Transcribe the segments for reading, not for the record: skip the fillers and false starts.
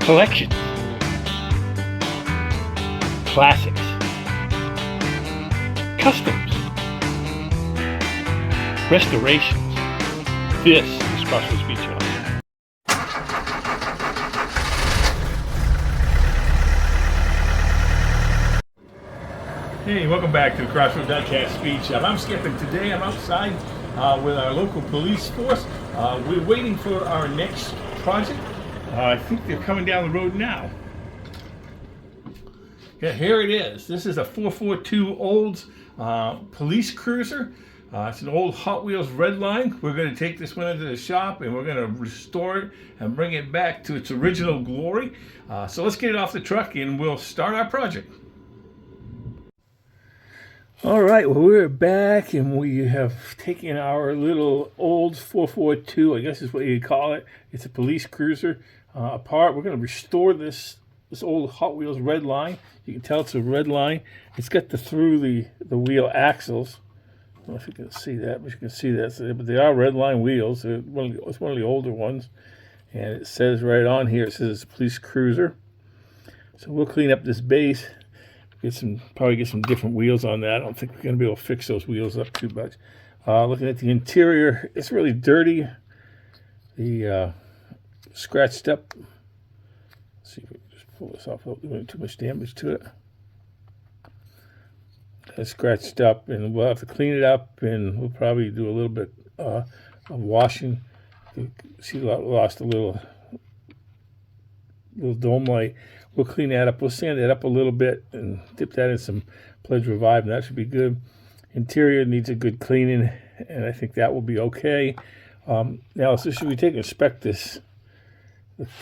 collections, classics, customs, restorations. This is Crossroads Beach House. Hey, welcome back to the Crossroads Diecast Beach Shop. I'm Skip, and today I'm outside with our local police force. We're waiting for our next project. I think they're coming down the road now. Yeah, here it is. This is a 442 Olds police cruiser. It's an old Hot Wheels Redline. We're going to take this one into the shop and we're going to restore it and bring it back to its original glory. So let's get it off the truck and we'll start our project. All right, well, we're back and we have taken our little Olds 442, I guess is what you call it. It's a police cruiser apart. We're going to restore this old Hot Wheels Redline. You can tell it's a Redline. It's got the through the wheel axles. I don't know if you can see that, but you can see that. But they are Redline wheels. It's one of the older ones. And it says right on here, it says it's a police cruiser. So we'll clean up this base. Probably get some different wheels on that. I don't think we're going to be able to fix those wheels up too much. Looking at the interior, it's really dirty. The scratched up. Let's see if we can just pull this off without doing too much damage to it. It's scratched up, and we'll have to clean it up, and we'll probably do a little bit of washing. You see, lost a little dome light. We'll clean that up. We'll sand that up a little bit and dip that in some Pledge Revive, and that should be good. Interior needs a good cleaning, and I think that will be okay. Now, so should we take and inspect the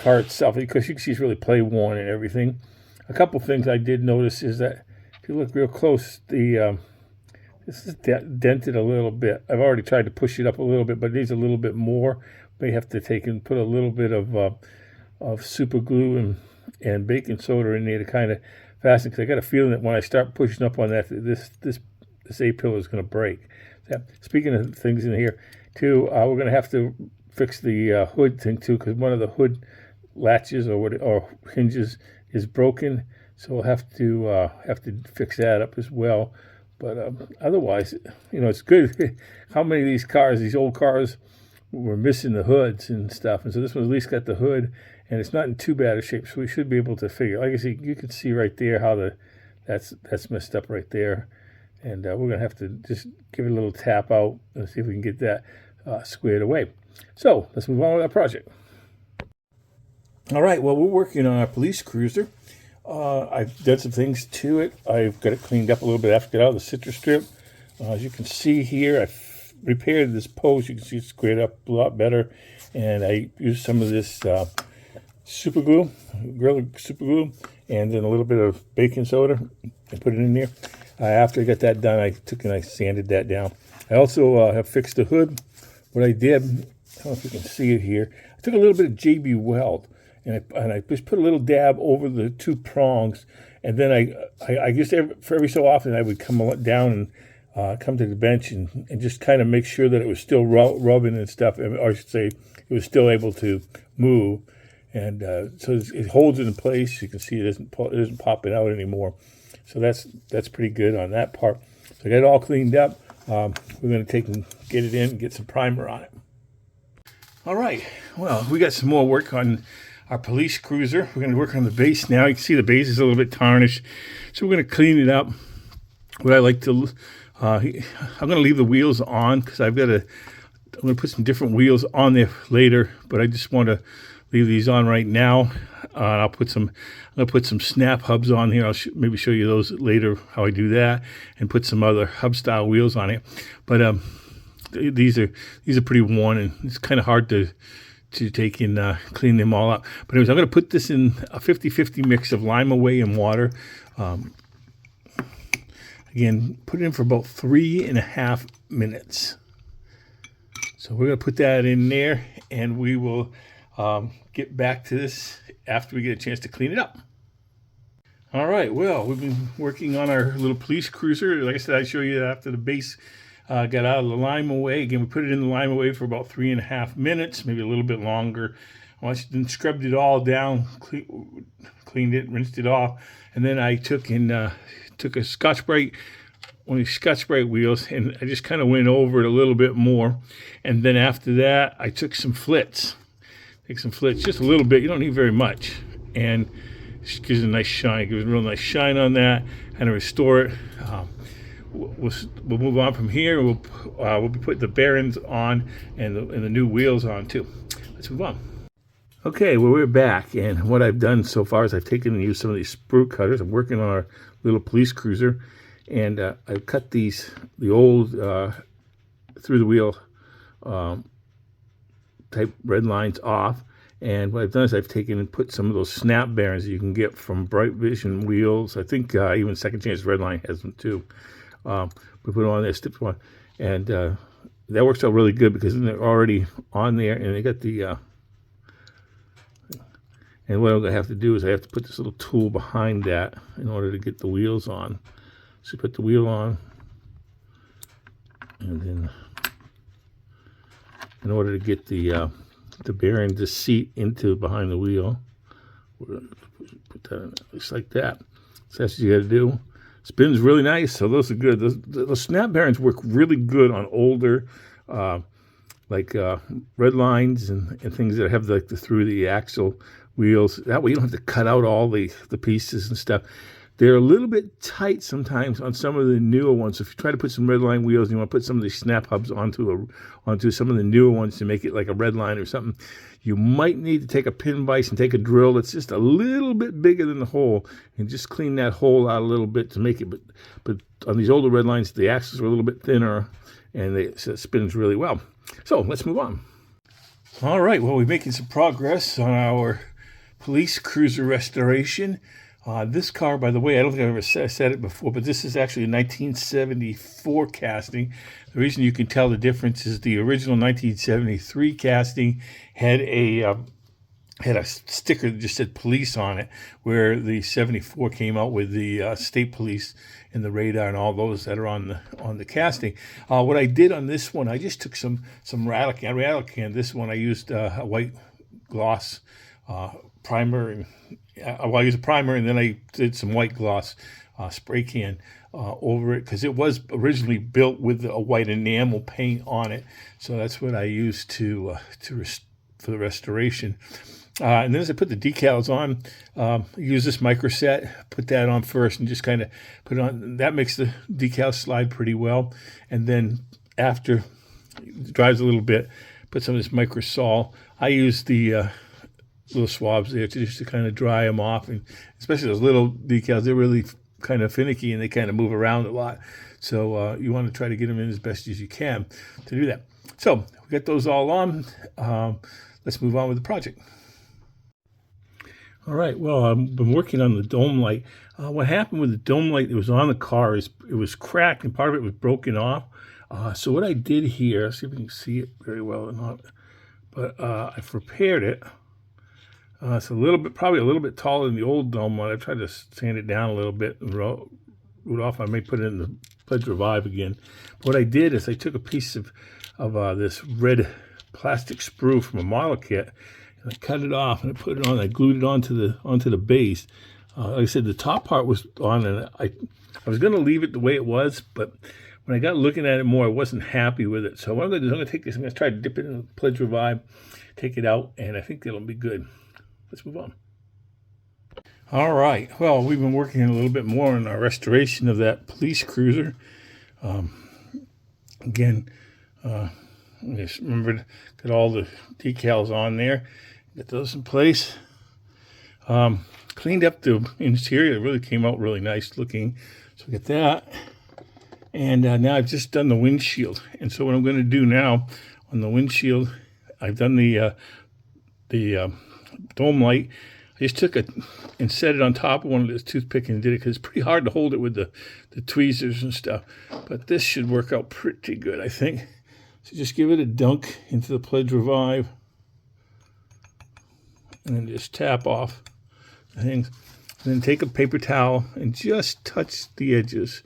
car itself, because you can see it's really play worn and everything. A couple things I did notice is that if you look real close, this is dented a little bit. I've already tried to push it up a little bit, but it needs a little bit more. May have to take and put a little bit of super glue and baking soda in there to kind of fasten, because I got a feeling that when I start pushing up on that, this A-pillar is going to break. Speaking of things in here too, we're going to have to fix the hood thing too, because one of the hood latches or hinges is broken, so we'll have to fix that up as well. But otherwise, it's good. How many of these old cars were missing the hoods and stuff, and so this one at least got the hood, and it's not in too bad a shape, so we should be able to figure. Like I see, you can see right there how that's messed up right there, and we're gonna have to just give it a little tap out and see if we can get that squared away. So let's move on with our project. All right, well, we're working on our police cruiser. I've done some things to it. I've got it cleaned up a little bit after I got out of the citrus strip. As you can see here, I've repaired this post. You can see it's squared up a lot better, and I used some of this super glue, Gorilla super glue, and then a little bit of baking soda and put it in there. After I got that done, I took and I sanded that down. I also have fixed the hood. What I did, I don't know if you can see it here, I took a little bit of JB Weld and I just put a little dab over the two prongs, and then I just every so often I would come down and come to the bench and just kind of make sure that it was still rubbing and stuff, or I should say it was still able to move. And so it holds it in place. You can see it isn't popping out anymore. So that's pretty good on that part. So I got it all cleaned up. We're going to take and get it in and get some primer on it. All right. Well, we got some more work on our police cruiser. We're going to work on the base now. You can see the base is a little bit tarnished. So we're going to clean it up. What I like to, I'm going to leave the wheels on because I'm going to put some different wheels on there later, but I just want to leave these on right now. I'm going to put some snap hubs on here. I'll maybe show you those later, how I do that, and put some other hub style wheels on it. But these are pretty worn, and it's kind of hard to take and clean them all up. But anyways, I'm going to put this in a 50-50 mix of lime away and water. Again, put it in for about 3.5 minutes. So we're going to put that in there, and we will get back to this after we get a chance to clean it up. All right, well, we've been working on our little police cruiser. Like I said, I show you that after the base got out of the lime away. Again, we put it in the lime away for about 3.5 minutes, maybe a little bit longer. Then scrubbed it all down, cleaned it, rinsed it off, and then I took a Scotch-Brite, one of these Scotch-Brite wheels, and I just kind of went over it a little bit more. And then after that, I took some flits. Just a little bit. You don't need very much, and it gives it a nice shine. Gives it a real nice shine on that, and restore it. We'll move on from here. We'll be putting the bearings on and the new wheels on too. Let's move on. Okay, well, we're back, and what I've done so far is I've taken and used some of these sprue cutters. I'm working on our little police cruiser, and I've cut the old through the wheel type red lines off. And what I've done is I've taken and put some of those snap bearings that you can get from Bright Vision wheels. I think even Second Chance Redline has them too. We put them on there, step one, and that works out really good because they're already on there, and they got the. And what I'm going to have to do is I have to put this little tool behind that in order to get the wheels on. So you put the wheel on, and then in order to get the bearing, the seat into behind the wheel, we're going to put that in just like that. So that's what you got to do. Spins really nice, so those are good. Those snap bearings work really good on older, red lines and things that have like through the axle wheels. That way you don't have to cut out all the pieces and stuff. They're a little bit tight sometimes on some of the newer ones. So if you try to put some red line wheels and you want to put some of these snap hubs onto some of the newer ones to make it like a red line or something, you might need to take a pin vise and take a drill that's just a little bit bigger than the hole and just clean that hole out a little bit to make it. But on these older red lines, the axles are a little bit thinner and it spins really well. So let's move on. All right, well, we're making some progress on our police cruiser restoration. This car, by the way, I don't think I've ever said it before, but this is actually a 1974 casting. The reason you can tell the difference is the original 1973 casting had a sticker that just said police on it, where the 74 came out with the state police and the radar and all those that are on the casting. What I did on this one, I just took some rattle can. This one I used a white gloss primer, and I used a primer, and then I did some white gloss spray can over it because it was originally built with a white enamel paint on it. So that's what I used for the restoration. And then as I put the decals on, use this micro set, put that on first, and just kind of put it on. That makes the decals slide pretty well. And then after it dries a little bit, put some of this micro sol. I use the little swabs there just to kind of dry them off, and especially those little decals, they're really kind of finicky and they kind of move around a lot. So you want to try to get them in as best as you can to do that. So we got those all on. Let's move on with the project. All right, well, I've been working on the dome light. What happened with the dome light that was on the car is it was cracked and part of it was broken off. So what I did here, see if you can see it very well or not, but I've repaired it. It's probably a little bit taller than the old dome one. I tried to sand it down a little bit and root off. I may put it in the Pledge Revive again. What I did is I took a piece of this red plastic sprue from a model kit, and I cut it off and I put it on. I glued it onto the base. Like I said, the top part was on, and I was going to leave it the way it was, but when I got looking at it more, I wasn't happy with it. So what I'm going to do is I'm going to take this. I'm going to try to dip it in the Pledge Revive, take it out, and I think it'll be good. Let's move on. All right. Well, we've been working a little bit more on our restoration of that police cruiser. Again, just remember to get all the decals on there. Get those in place. Cleaned up the interior. It really came out really nice looking. So get that. And now I've just done the windshield. And so what I'm going to do now on the windshield, I've done the dome light. I just took it and set it on top of one of those toothpicks and did it because it's pretty hard to hold it with the tweezers and stuff. But this should work out pretty good, I think. So just give it a dunk into the Pledge Revive and then just tap off the things. And then take a paper towel and just touch the edges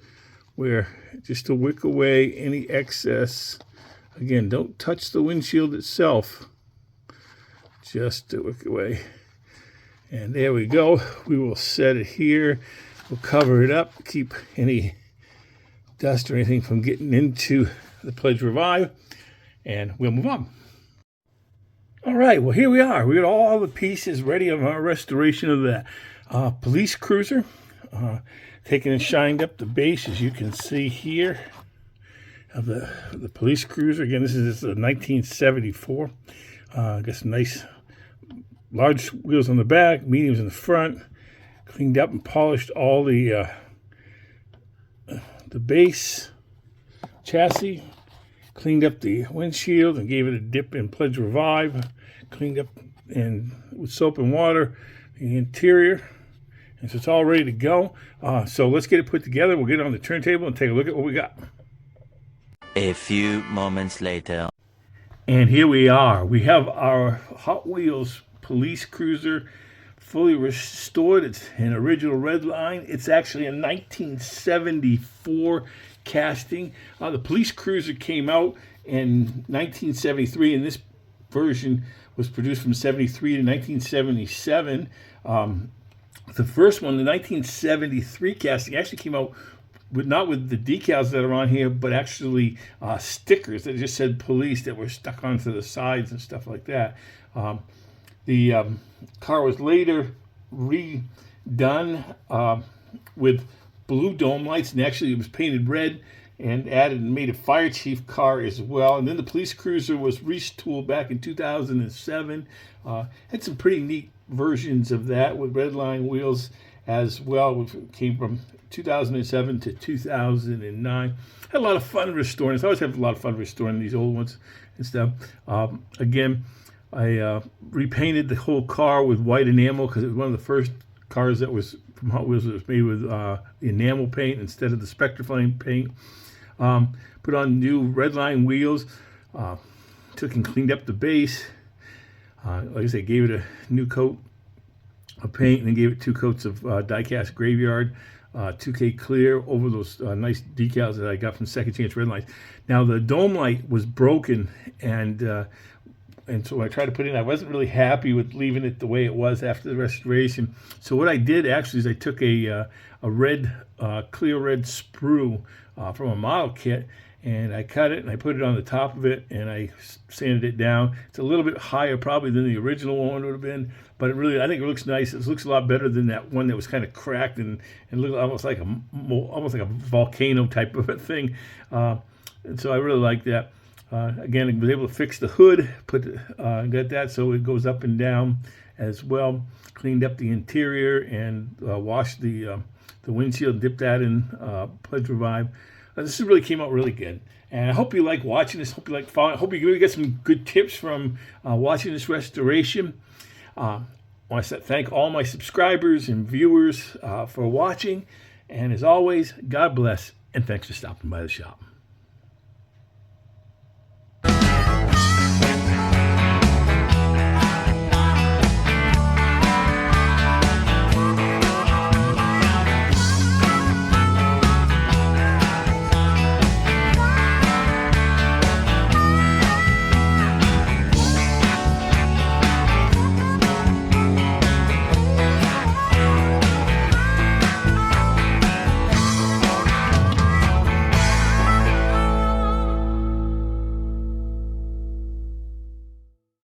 just to wick away any excess. Again, don't touch the windshield itself. just to work away. And there we go. We will set it here. We'll cover it up, keep any dust or anything from getting into the Pledge Revive, and we'll move on. All right, well, here we are. We got all the pieces ready of our restoration of the police cruiser. Taken and shined up the base, as you can see here, of the police cruiser. Again, this is a 1974. Got some nice large wheels on the back, mediums in the front. Cleaned up and polished all the base chassis. Cleaned up the windshield and gave it a dip in Pledge Revive. Cleaned up and with soap and water the interior. And so it's all ready to go. So let's get it put together. We'll get it on the turntable and take a look at what we got. A few moments later. And here we are. We have our Hot Wheels police cruiser fully restored. It's an original red line. It's actually a 1974 casting. The police cruiser came out in 1973, and this version was produced from 73 to 1977. The first one, the 1973 casting, actually came out not with the decals that are on here, but actually stickers that just said police that were stuck onto the sides and stuff like that. The car was later redone with blue dome lights, and actually it was painted red and added and made a fire chief car as well. And then the police cruiser was retooled back in 2007. Had some pretty neat versions of that with red line wheels as well, which came from 2007 to 2009. Had a lot of fun restoring this. I always have a lot of fun restoring these old ones and stuff. Again, I repainted the whole car with white enamel because it was one of the first cars that was from Hot Wheels that was made with enamel paint instead of the Spectraflame paint. Put on new red line wheels. Took and cleaned up the base. Like I said, gave it a new coat of paint and then gave it 2 coats of Diecast Graveyard 2K clear over those nice decals that I got from Second Chance Red Lines. Now the dome light was broken, and so when I tried to put it in, I wasn't really happy with leaving it the way it was after the restoration. So what I did actually is I took a red, clear red sprue from a model kit, and I cut it and I put it on the top of it and I sanded it down. It's a little bit higher probably than the original one would have been, but I think it looks nice. It looks a lot better than that one that was kind of cracked and looked almost like a volcano type of a thing. And so I really like that. Again, I was able to fix the hood, got that so it goes up and down as well. Cleaned up the interior and washed the windshield, dipped that in Pledge Revive. This really came out really good, and I hope you like watching this. Hope you like following. Hope you really get some good tips from watching this restoration. I want to thank all my subscribers and viewers for watching, and as always, God bless, and thanks for stopping by the shop.